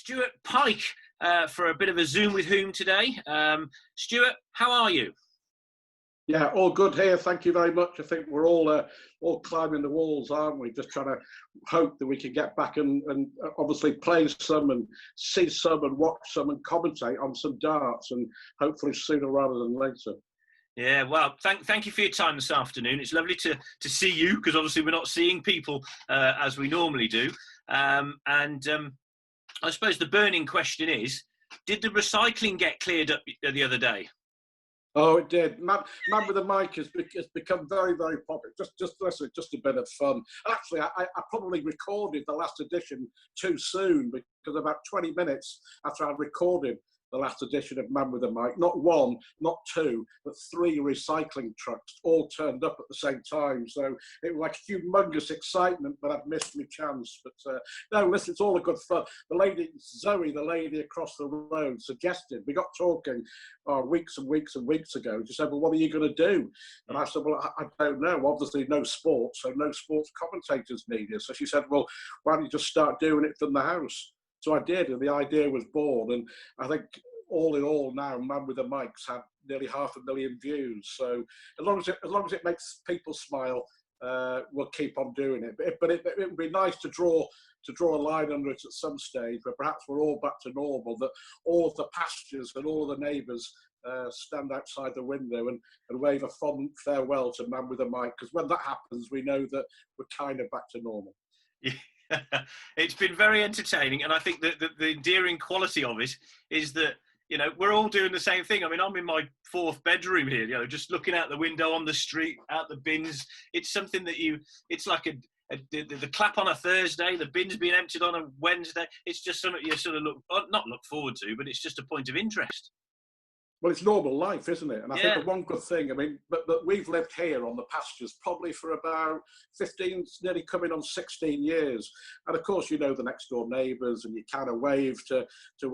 Stuart Pyke for a bit of a Zoom with Whom today. Stuart, how are you? Yeah, all good here. Thank you very much. I think we're all climbing the walls, aren't we? Just trying to hope that we can get back and obviously play some and see some and watch some and commentate on some darts, and hopefully sooner rather than later. Yeah, well, thank you for your time this afternoon. It's lovely to see you, because obviously we're not seeing people as we normally do. I suppose the burning question is, did the recycling get cleared up the other day? Oh, it did. Man with a mic has become very, very popular. Just listen, just a bit of fun. Actually, I probably recorded the last edition too soon, because about 20 minutes after I recorded the last edition of Man with a Mic, not one, not two, but three recycling trucks all turned up at the same time. So it was like humongous excitement, but I'd missed my chance. But no, listen, it's all a good fun. The lady, Zoe, the lady across the road, suggested, we got talking weeks and weeks and weeks ago. She said, well, what are you going to do? And I said, well, I don't know. Obviously no sports, so no sports commentators needed. So she said, well, why don't you just start doing it from the house? So I did, and the idea was born. And I think all in all now, Man with a Mic's had nearly 500,000 views. So as long as it makes people smile, we'll keep on doing it. But it would be nice to draw a line under it at some stage, where perhaps we're all back to normal, that all of the pastures and all of the neighbours stand outside the window and wave a fond farewell to Man with a Mic. Because when that happens, we know that we're kind of back to normal. Yeah. It's been very entertaining, and I think that the endearing quality of it is that, you know, we're all doing the same thing. I mean, I'm in my fourth bedroom here, you know, just looking out the window on the street, out the bins. It's something that it's like the clap on a Thursday, the bins being emptied on a Wednesday. It's just something you sort of not look forward to, but it's just a point of interest. Well, it's normal life, isn't it? And I Yeah. think the one good thing, I mean, but we've lived here on the pastures probably for about 15, nearly coming on 16 years. And of course, you know the next door neighbours, and you kind of wave to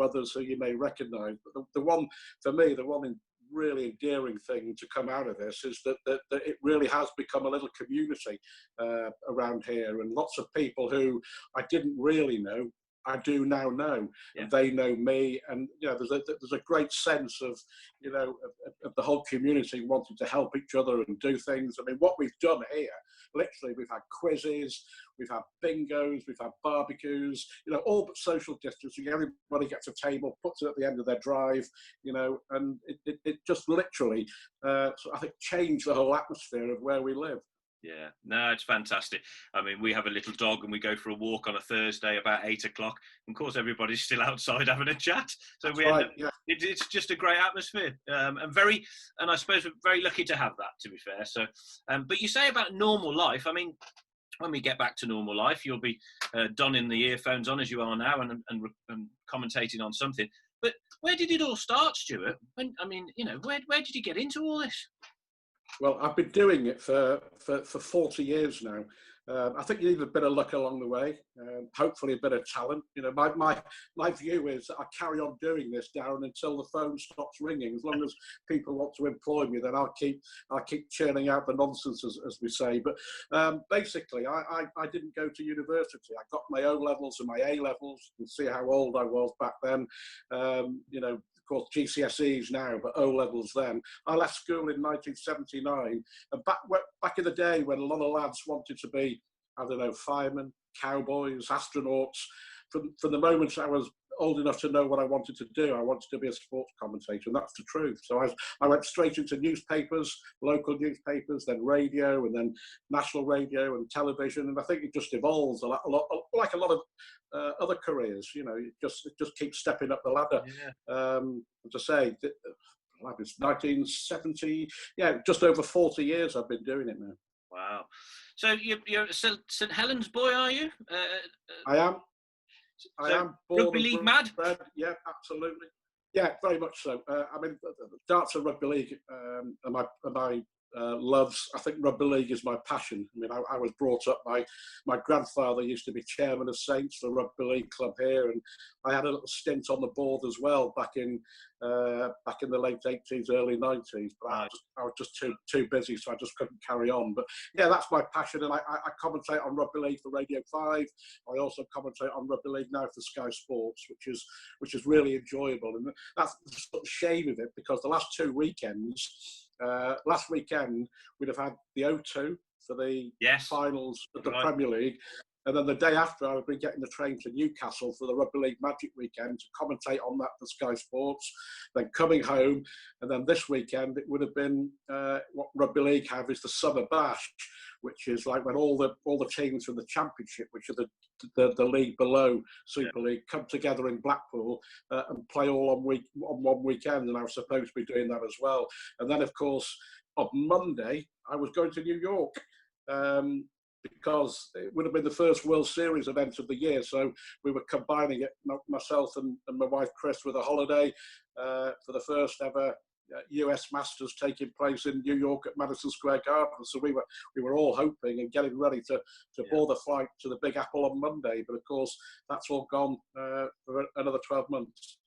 others who you may recognise. But the one, for me, the one really endearing thing to come out of this is that it really has become a little community around here. And lots of people who I didn't really know, I do now know. Yeah. They know me, and you know, there's a great sense of, you know, of the whole community wanting to help each other and do things. I mean, what we've done here, literally, we've had quizzes, we've had bingos, we've had barbecues, you know, all but social distancing. Everybody gets a table, puts it at the end of their drive, you know, and it just literally, I think, changed the whole atmosphere of where we live. Yeah, no, it's fantastic. I mean, we have a little dog, and we go for a walk on a Thursday about 8 o'clock. And of course, everybody's still outside having a chat. So it's just a great atmosphere, and I suppose we're very lucky to have that, to be fair. So, but you say about normal life. I mean, when we get back to normal life, you'll be donning the earphones on as you are now, and commentating on something. But where did it all start, Stuart? Where did you get into all this? Well, I've been doing it for 40 years now. I think you need a bit of luck along the way, hopefully a bit of talent. You know, my view is that I carry on doing this, Darren, until the phone stops ringing. As long as people want to employ me, then I'll keep churning out the nonsense, as we say. But basically, I didn't go to university. I got my O levels and my A levels. You can see how old I was back then. You know, of course, GCSEs now, but O levels then. I left school in 1979, and back in the day when a lot of lads wanted to be, I don't know, firemen, cowboys, astronauts. From the moment I was old enough to know what I wanted to do, I wanted to be a sports commentator, and that's the truth. So I went straight into newspapers, local newspapers, then radio, and then national radio and television. And I think it just evolves a lot like a lot of other careers. You know, it just keeps stepping up the ladder. Yeah. As I say, it's 1970. Yeah, just over 40 years I've been doing it now. Wow. So you're a St Helens boy, are you? I am. I am born rugby league mad? Yeah, absolutely. Yeah, very much so. I mean, darts and rugby league are my loves, I think rugby league is my passion. I mean, I was brought up by, my grandfather used to be chairman of Saints, the rugby league club here, and I had a little stint on the board as well back in the late 80s, early 90s, but I was just too busy, so I just couldn't carry on. But yeah, that's my passion, and I commentate on rugby league for Radio 5. I also commentate on rugby league now for Sky Sports, which is really enjoyable, and that's the sort of shame of it, because the last two weekends, last weekend we'd have had the O2 for the finals of the Premier League, and then the day after I would be getting the train to Newcastle for the Rugby League Magic weekend to commentate on that for Sky Sports, then coming home, and then this weekend it would have been what Rugby League have is the Summer Bash, which is like when all the teams from the Championship, which are the league below Super League, come together in Blackpool and play all on one weekend, and I was supposed to be doing that as well. And then, of course, on Monday I was going to New York because it would have been the first World Series event of the year, so we were combining it, myself and my wife Chris, with a holiday for the first ever US Masters taking place in New York at Madison Square Garden. So we were all hoping and getting ready to board the flight to the Big Apple on Monday, but of course that's all gone for another 12 months.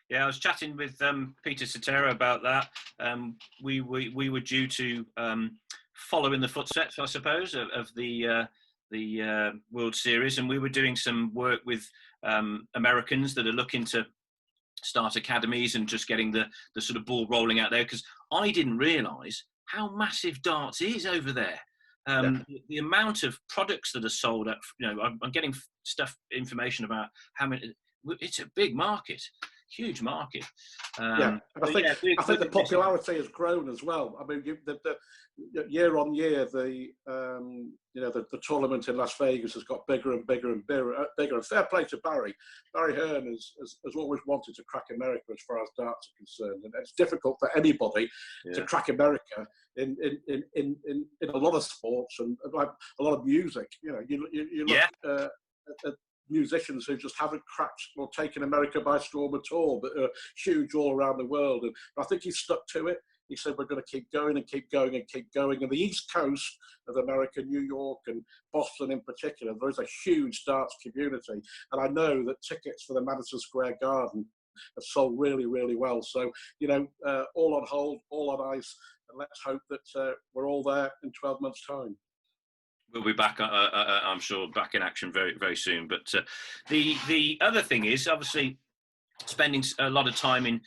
Yeah, I was chatting with Peter Cetera about that. We were due to follow in the footsteps, I suppose, of the World Series, and we were doing some work with Americans that are looking to start academies and just getting the sort of ball rolling out there, because I didn't realise how massive darts is over there. The amount of products that are sold at, I'm getting information about how many. It's a big market, huge market. I think the popularity has grown as well. I mean, the year on year, the tournament in Las Vegas has got bigger and bigger and bigger. And fair play to Barry. Barry Hearn has always wanted to crack America as far as darts are concerned, and it's difficult for anybody to crack America in a lot of sports and like a lot of music. You look at musicians who just haven't cracked or taken America by storm at all, but are huge all around the world. And I think he stuck to it. He said, we're going to keep going and keep going and keep going. And the East Coast of America, New York and Boston in particular, there is a huge darts community. And I know that tickets for the Madison Square Garden have sold really, really well. So, all on hold, all on ice. And let's hope that we're all there in 12 months' time. We'll be back, I'm sure, back in action very, very soon. But the other thing is, obviously, spending a lot of time in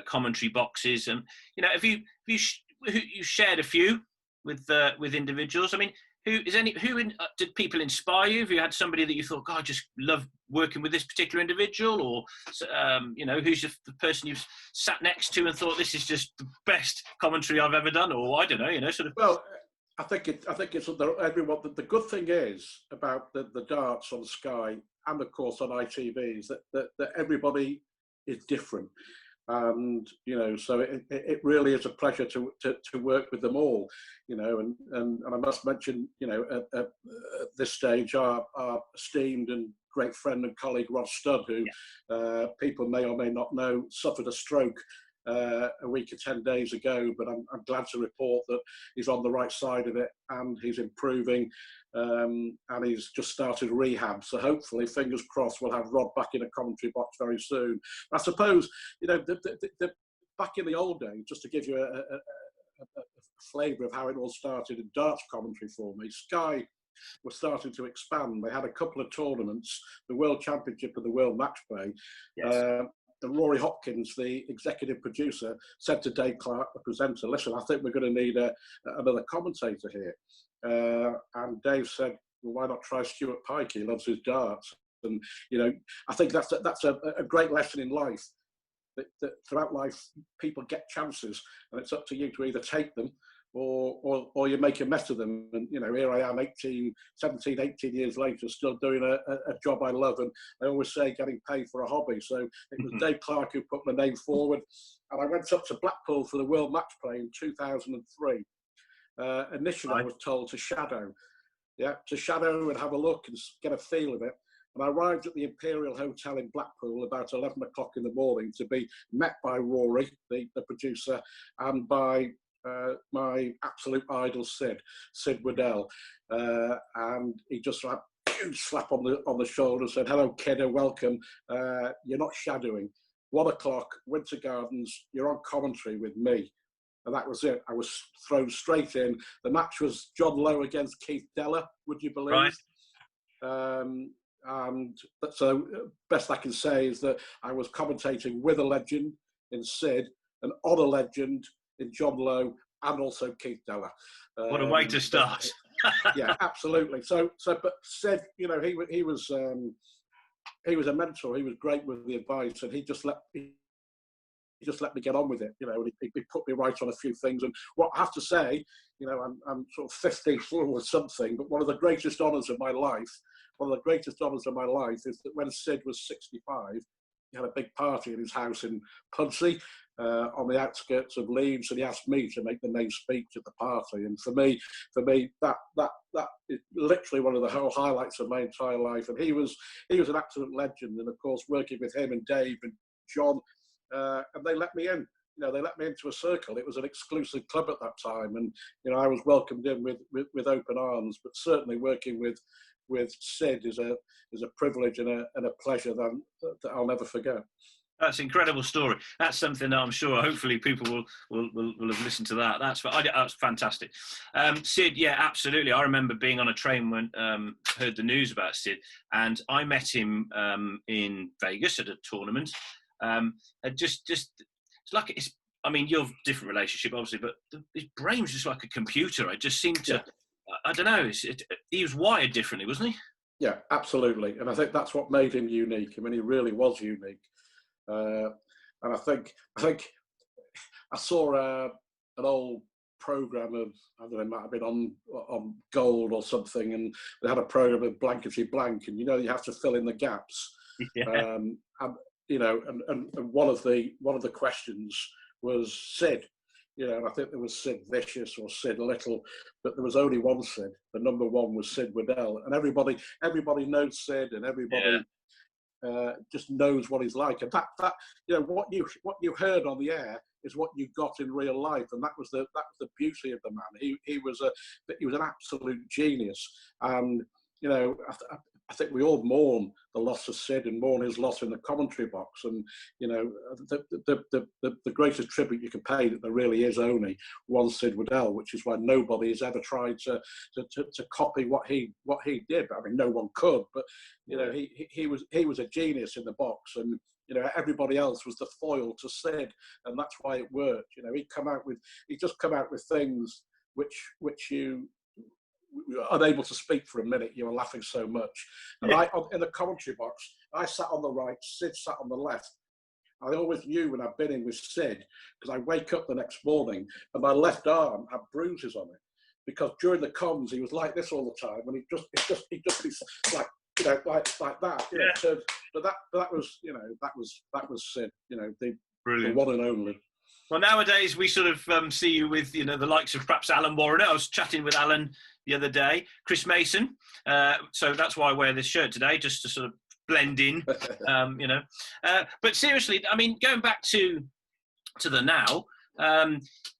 commentary boxes, and have you shared a few with individuals? I mean, did people inspire you? Have you had somebody that you thought, God, I just love working with this particular individual, or who's the person you've sat next to and thought this is just the best commentary I've ever done, or I don't know, sort of. Well, I think it's everyone. The good thing is about the darts on Sky and of course on ITV is that everybody is different, and so it really is a pleasure to work with them all, and I must mention at this stage our esteemed and great friend and colleague Ross Studd, who people may or may not know suffered a stroke a week or 10 days ago, but I'm glad to report that he's on the right side of it and he's improving, and he's just started rehab. So hopefully, fingers crossed, we'll have Rod back in a commentary box very soon. I suppose back in the old days, just to give you a flavour of how it all started in darts commentary for me, Sky were starting to expand. They had a couple of tournaments, the World Championship and the World Match Play. And Rory Hopkins, the executive producer, said to Dave Clark, the presenter, listen, I think we're going to need another commentator here. And Dave said, well, why not try Stuart Pyke? He loves his darts. And, I think that's a great lesson in life, that throughout life, people get chances, and it's up to you to either take them or you make a mess of them. And here I am 17, 18 years later, still doing a job I love, and I always say getting paid for a hobby. So it was Dave Clark who put my name forward, and I went up to Blackpool for the World Match Play in 2003. Initially I was told to shadow and have a look and get a feel of it. And I arrived at the Imperial Hotel in Blackpool about 11 o'clock in the morning to be met by Rory, the producer, and by my absolute idol Sid Waddell, and he just like huge slap on the shoulder and said, "Hello, kiddo, welcome. You're not shadowing. 1 o'clock, Winter Gardens. You're on commentary with me." And that was it. I was thrown straight in. The match was John Lowe against Keith Deller, would you believe? Right. And so best I can say is that I was commentating with a legend in Sid, and on a legend in John Lowe, and also Keith Deller. What a way to start. Yeah, absolutely. But Sid, you know, he was a mentor. He was great with the advice, and he just let me get on with it. You know, and he put me right on a few things. And what I have to say, you know, I'm sort of 50 or something, but one of the greatest honours of my life is that when Sid was 65, he had a big party in his house in Pudsey, on the outskirts of Leeds, and he asked me to make the main speech at the party. And for me, that is literally one of the whole highlights of my entire life. And he was an absolute legend. And of course, working with him and Dave and John, and they let me in. You know, they let me into a circle. It was an exclusive club at that time, and you know, I was welcomed in with open arms. But certainly, working with Sid is a privilege and a pleasure that I'll never forget. That's an incredible story. That's something that I'm sure, hopefully, people will have listened to that. That's fantastic. Sid, yeah, absolutely. I remember being on a train when heard the news about Sid, and I met him in Vegas at a tournament. It's like it's. I mean, you're a different relationship, obviously, but his brain was just like a computer. I just seemed to. Yeah. I don't know. He was wired differently, wasn't he? Yeah, absolutely. And I think that's what made him unique. I mean, he really was unique. And I think I saw an old program of, I don't know, it might have been on Gold or something, and they had a program of blankety blank, and you know, you have to fill in the gaps. Yeah. And you know, and one of the questions was Sid. You know, and I think there was Sid Vicious or Sid Little, but there was only one Sid. The number one was Sid Waddell, and everybody knows Sid, and everybody just knows what he's like. And that you know, what you heard on the air is what you got in real life, and that was the beauty of the man. He was an absolute genius, and you know, I think we all mourn the loss of Sid and mourn his loss in the commentary box. And you know, the greatest tribute you can pay, that there really is only one Sid Waddell, which is why nobody has ever tried to copy what he did. I mean, no one could, but you know, he was a genius in the box, and you know, everybody else was the foil to Sid, and that's why it worked. You know, he just come out with things which you unable to speak for a minute. You were laughing so much. And I, in the commentary box, I sat on the right, Sid sat on the left. I always knew when I'd been in with Sid, because I wake up the next morning and my left arm had bruises on it, because during the comms he was like this all the time, and he just like, you know, like that. You know, so, but that was, you know, that was Sid. You know, the one and only. Well, nowadays we sort of see you with, you know, the likes of perhaps Alan Warren. I was chatting with Alan the other day, Chris Mason. So that's why I wear this shirt today, just to sort of blend in, you know. But seriously, I mean, going back to the now,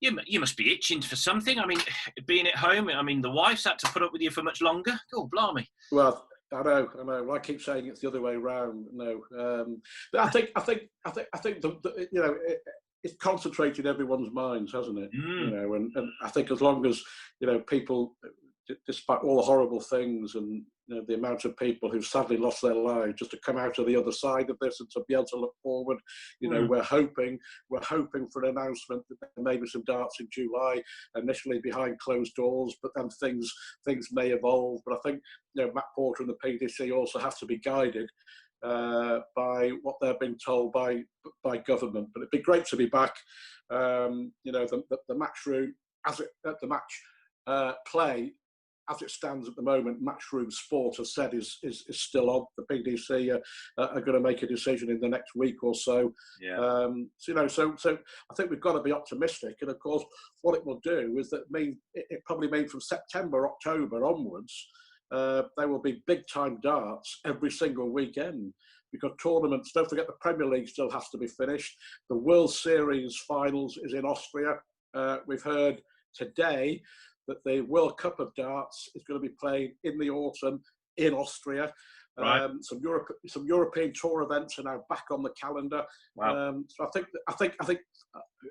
you must be itching for something. I mean, being at home, I mean, the wife's had to put up with you for much longer. Oh, blimey. Well, I know. Well, I keep saying it's the other way around. No, but I think the you know, it's concentrated everyone's minds, hasn't it? You know, and I think as long as, you know, people, despite all the horrible things and, you know, the amount of people who've sadly lost their lives, just to come out of the other side of this and to be able to look forward, you know, we're hoping for an announcement that there may be some darts in July, initially behind closed doors, but then things may evolve. But I think, you know, Matt Porter and the PDC also have to be guided by what they're being told by government. But it'd be great to be back. You know, the match room the match play as it stands at the moment, Matchroom Sport has said is still on. The PDC are going to make a decision in the next week or so. Yeah. So, you know, so I think we've got to be optimistic. And of course, what it will do is that it probably means from September, October onwards, there will be big time darts every single weekend, because tournaments, don't forget, the Premier League still has to be finished. The World Series finals is in Austria. we've heard today that the World Cup of Darts is going to be played in the autumn in Austria. Right. Some European tour events are now back on the calendar. Wow. So I think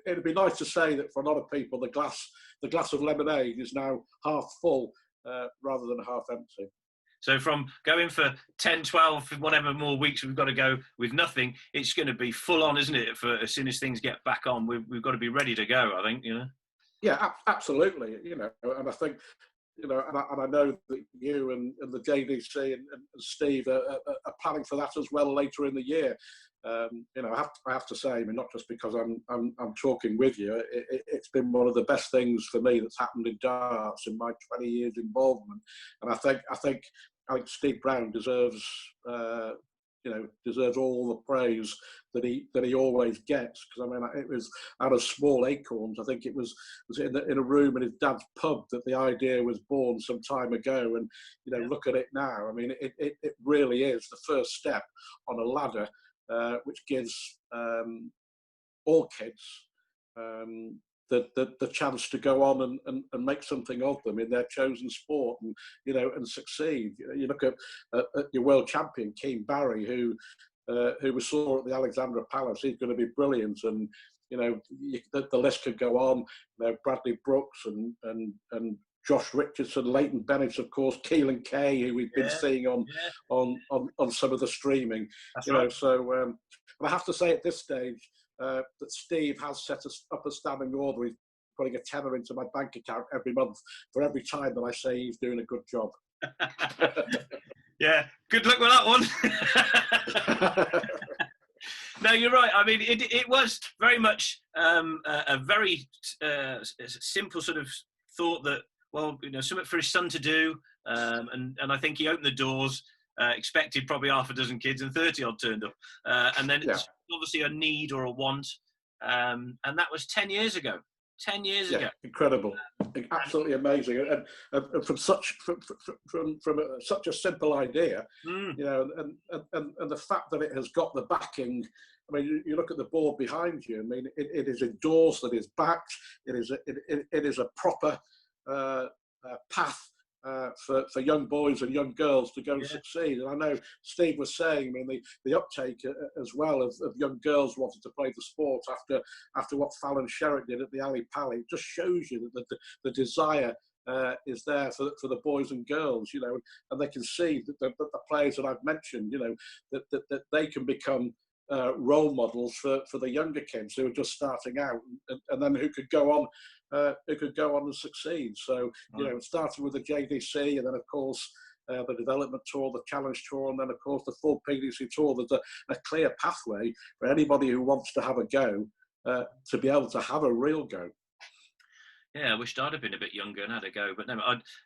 it'd be nice to say that for a lot of people, the glass of lemonade is now half full rather than half empty. So from going for 10, 12, whatever more weeks we've got to go with nothing, it's going to be full on, isn't it? For as soon as things get back on, we've got to be ready to go, I think, Yeah, absolutely. And I think, and I know that you and the JDC and Steve are planning for that as well later in the year. I have to say, I mean, not just because I'm talking with you, it's been one of the best things for me that's happened in darts in my 20 years involvement. And I think Steve Brown deserves all the praise that he always gets, because I mean, it was out of small acorns. I think it was in a room in his dad's pub that the idea was born some time ago, and look at it now. I mean, it really is the first step on a ladder which gives all kids the chance to go on and make something of them in their chosen sport, and succeed. You look at your world champion Keane Barry, who we saw at the Alexandra Palace. He's going to be brilliant, and the list could go on. Bradley Brooks and Josh Richardson, Leighton Bennett, of course, Keelan Kay, who we've been seeing on some of the streaming. That's right. So but I have to say at this stage that Steve has set us up a standing order. He's putting a tenner into my bank account every month for every time that I say he's doing a good job. Yeah, good luck with that one. No, you're right. I mean, it was very much a very simple sort of thought that, well, something for his son to do, and I think he opened the doors. Expected probably half a dozen kids, and 30 odd turned up, and then it's obviously a need or a want, and that was 10 years ago. 10 years ago. Incredible, absolutely amazing, and from such a simple idea, and the fact that it has got the backing. I mean, you look at the board behind you. I mean, it is endorsed, it is backed, it is a proper path for young boys and young girls to go and succeed. And I know Steve was saying, I mean, the uptake as well of young girls wanting to play the sport after what Fallon Sherritt did at the Ali Pally. It just shows you that the desire is there for the boys and girls, and they can see that the players that I've mentioned, that they can become role models for the younger kids who are just starting out, and then who could go on and succeed. So, starting with the JDC, and then of course the development tour, the challenge tour, and then of course the full PDC tour. There's a clear pathway for anybody who wants to have a go to be able to have a real go. Yeah, I wished I'd have been a bit younger and had a go, but no.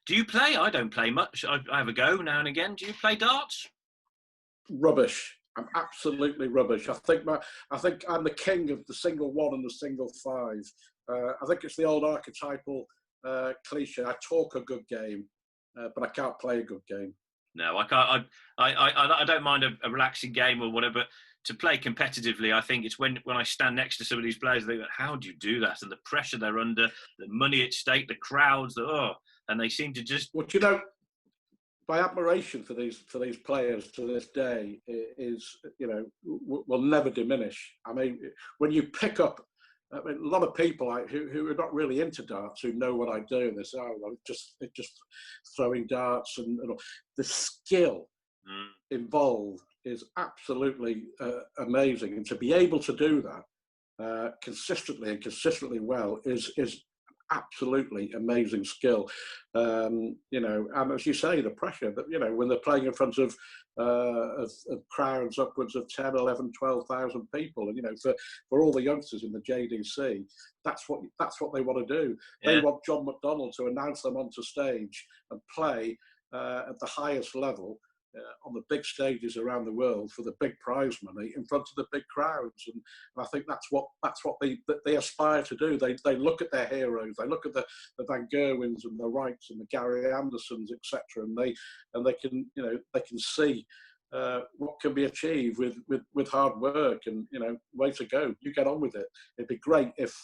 Do you play? I don't play much. I have a go now and again. Do you play darts? Rubbish. I'm absolutely rubbish. I think I'm the king of the single one and the single five. I think it's the old archetypal cliche. I talk a good game, but I can't play a good game. No, I can't. I don't mind a relaxing game or whatever. But to play competitively, I think it's when I stand next to some of these players, they go, how do you do that? And the pressure they're under, the money at stake, the crowds, and they seem to just... Well, my admiration for these players to this day is, will never diminish. I mean, when you pick up, a lot of people who are not really into darts, who know what I do, and they say, "Oh, well, it's just throwing darts," and the skill involved is absolutely amazing, and to be able to do that consistently well is absolutely amazing skill. And as you say, the pressure that when they're playing in front of crowds upwards of 10, 11, 12,000 people, and for all the youngsters in the JDC, that's what they want to do. They want John McDonnell to announce them onto stage and play at the highest level on the big stages around the world for the big prize money in front of the big crowds, and I think that's what they aspire to do. They look at their heroes, they look at the Van Gerwens and the Wrights and the Gary Andersons, etc., and they can see what can be achieved with hard work, and way to go. You get on with it. It'd be great if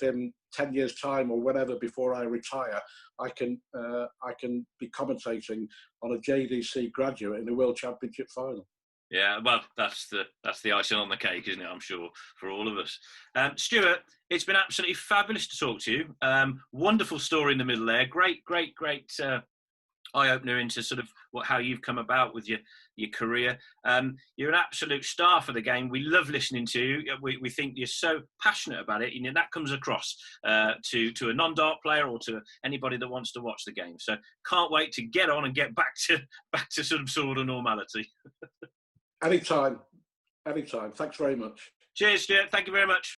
in 10 years' time or whenever before I retire, I can be commentating on a JDC graduate in a World Championship final. Yeah, well, that's the icing on the cake, isn't it? I'm sure for all of us. Stuart, it's been absolutely fabulous to talk to you. Wonderful story in the middle there. Great eye opener into sort of how you've come about with your career. You're an absolute star for the game. We love listening to you. We think you're so passionate about it, and that comes across to a non-dart player or to anybody that wants to watch the game. So can't wait to get on and get back to some sort of normality. Anytime. Thanks very much. Cheers, Stuart. Thank you very much.